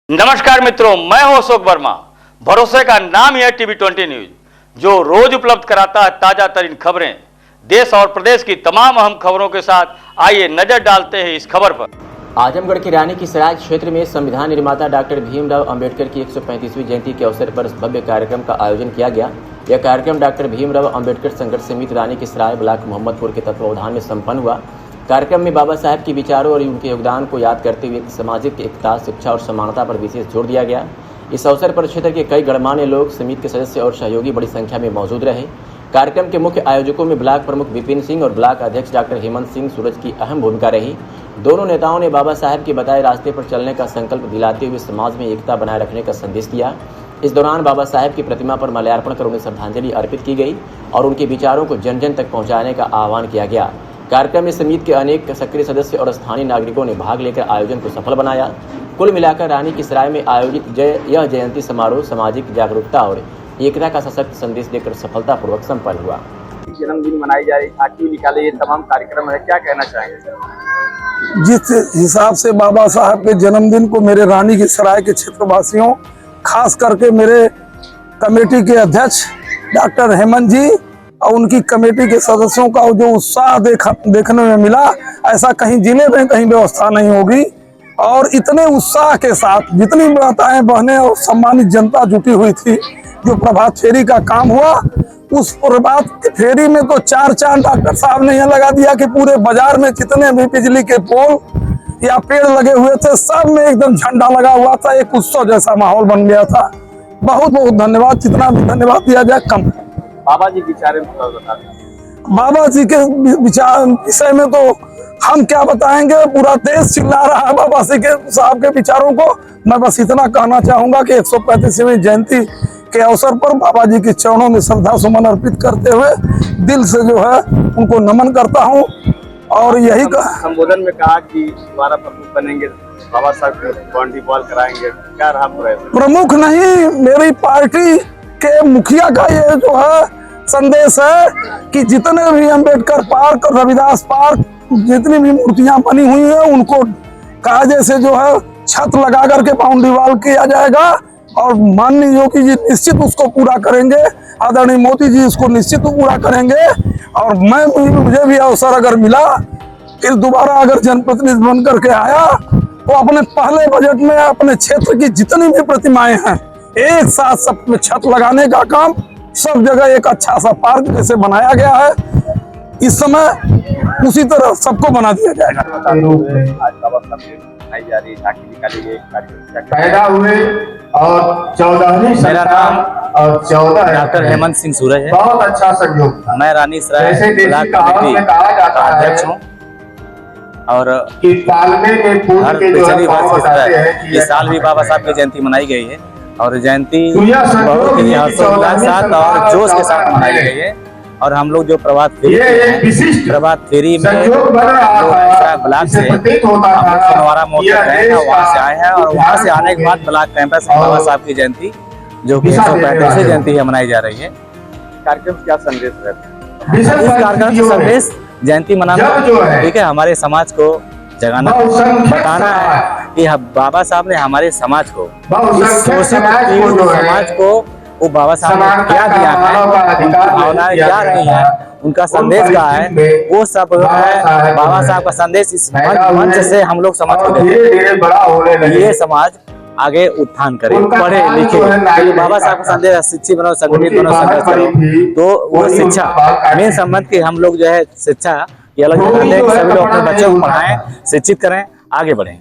नमस्कार मित्रों, मैं हूं अशोक वर्मा। भरोसे का नाम है टीवी20 न्यूज, जो रोज उपलब्ध कराता है ताजा तरीन खबरें। देश और प्रदेश की तमाम अहम खबरों के साथ आइए नजर डालते हैं इस खबर पर। आजमगढ़ के रानी की सराय क्षेत्र में संविधान निर्माता डॉक्टर भीमराव अंबेडकर की 135वीं जयंती के अवसर पर भव्य कार्यक्रम का आयोजन किया गया। यह कार्यक्रम डॉक्टर भीमराव अंबेडकर संघर्ष समिति रानी की सराय ब्लॉक मोहम्मदपुर के तत्वावधान में संपन्न हुआ। कार्यक्रम में बाबा साहब के विचारों और उनके योगदान को याद करते हुए सामाजिक एकता, शिक्षा और समानता पर विशेष जोर दिया गया। इस अवसर पर क्षेत्र के कई गणमान्य लोग, समिति के सदस्य और सहयोगी बड़ी संख्या में मौजूद रहे। कार्यक्रम के मुख्य आयोजकों में ब्लॉक प्रमुख विपिन सिंह और ब्लॉक अध्यक्ष डॉक्टर हेमंत सिंह सूरज की अहम भूमिका रही। दोनों नेताओं ने बाबा साहब के बताए रास्ते पर चलने का संकल्प दिलाते हुए समाज में एकता बनाए रखने का संदेश दिया। इस दौरान बाबा साहब की प्रतिमा पर माल्यार्पण कर उन्हें श्रद्धांजलि अर्पित की गई और उनके विचारों को जन जन तक पहुँचाने का आह्वान किया गया। कार्यक्रम में समिति के अनेक सक्रिय सदस्य और स्थानीय नागरिकों ने भाग लेकर आयोजन को सफल बनाया। कुल मिलाकर रानी की सराय में आयोजित यह जयंती समारोह सामाजिक जागरूकता और एकता का सशक्त संदेश देकर सफलतापूर्वक संपन्न हुआ। जन्मदिन मनाई जा रही, झांकी निकाले, ये तमाम कार्यक्रम है, क्या कहना चाहेंगे? जिस हिसाब से बाबा साहब के जन्मदिन को मेरे रानी की सराय के क्षेत्रवासियों, खास करके मेरे कमेटी के अध्यक्ष डॉक्टर हेमंत जी और उनकी कमेटी के सदस्यों का जो उत्साह देखने में मिला, ऐसा कहीं जिले में कहीं व्यवस्था नहीं होगी। और इतने उत्साह के साथ जितनी माताएं, बहनें और सम्मानित जनता जुटी हुई थी, जो प्रभात फेरी का काम हुआ, उस प्रभात फेरी में तो चार डॉक्टर साहब ने यह लगा दिया कि पूरे बाजार में जितने भी बिजली के पोल या पेड़ लगे हुए थे, सब में एकदम झंडा लगा हुआ था। एक उत्सव जैसा माहौल बन गया था। बहुत बहुत धन्यवाद, जितना भी धन्यवाद दिया जाए कम। बाबा जी के विचार में थोड़ा बता दें। बाबा जी के विषय में तो हम क्या बताएंगे, पूरा देश चिल्ला रहा है बाबा जी के साहब के विचारों को। मैं बस इतना कहना चाहूंगा कि 135वीं जयंती के अवसर पर बाबा जी के चरणों में श्रद्धा सुमन अर्पित करते हुए दिल से जो है उनको नमन करता हूं। और यही संबोधन में कहा कि दोबारा प्रमुख बनेंगे, बाबा साहब को बाउंड्री वॉल कराएंगे, क्या रहा प्रमुख नहीं, मेरी पार्टी के मुखिया का ये जो है संदेश है कि जितने भी अंबेडकर पार्क, रविदास पार्क, जितनी भी मूर्तियां बनी हुई हैं, उनको कायदे से जो है छत लगा करके बाउंड्री वॉल किया जाएगा। और माननीय योगी जी निश्चित उसको पूरा करेंगे, आदरणीय मोदी जी इसको निश्चित पूरा करेंगे। और मुझे भी अवसर अगर मिला कि दोबारा अगर जनप्रतिनिधि बन करके आया, तो अपने पहले बजट में अपने क्षेत्र की जितनी भी प्रतिमाएं हैं, एक साथ सब में छत लगाने का काम, सब जगह एक अच्छा सा पार्क जैसे बनाया गया है, इस समय उसी तरह सबको बना दिया जाएगा। आज बाबा साहब मनाई जा रही, झांकी निकाली गई, पैदा हुए और 14वीं संतान और 14 डॉक्टर हेमंत सिंह सूरज है। बहुत अच्छा सहयोग था। मैं रानी सराय ब्लॉक का अध्यक्ष हूँ और कि तालमे में फूल हर के पिछली वर्ष की तरह इस साल भी बाबा साहब की जयंती मनाई गई है और जयंती बहुत ही हर्षोल्लास के साथ और जोश के साथ मनाई गई है। और हम लोग जो प्रभात फेरी में ब्लॉक से सोनवारा मोड़ तक गए हैं, वहाँ से आए हैं और वहाँ से आने के बाद ब्लॉक कैंपस में बाबा साहब की जयंती जो कि 135वीं जयंती है मनाई जा रही है। कार्यक्रम क्या संदेश रहता है? इस कार्यक्रम का संदेश जयंती मनाना, ठीक है, हमारे समाज को जगाना, बताना है कि बाबा साहब ने हमारे समाज को, शोषित समाज को, वो बाबा साहब ने क्या दिया है, उनकी भावनाएं क्या रही है, उनका संदेश क्या है, वो सब है बाबा साहब का संदेश। इस मंच से हम लोग समाज को देते, ये समाज आगे उत्थान करे, पढ़े लिखे, तो बाबा साहब का संदेश शिक्षित बनो, संगठित बनो, संघर्ष करो। तो वो शिक्षा मेन संबंध की हम लोग जो है शिक्षा ये अलग सभी लोग अपने बच्चों को पढ़ाएं, शिक्षित करें, आगे बढ़ें।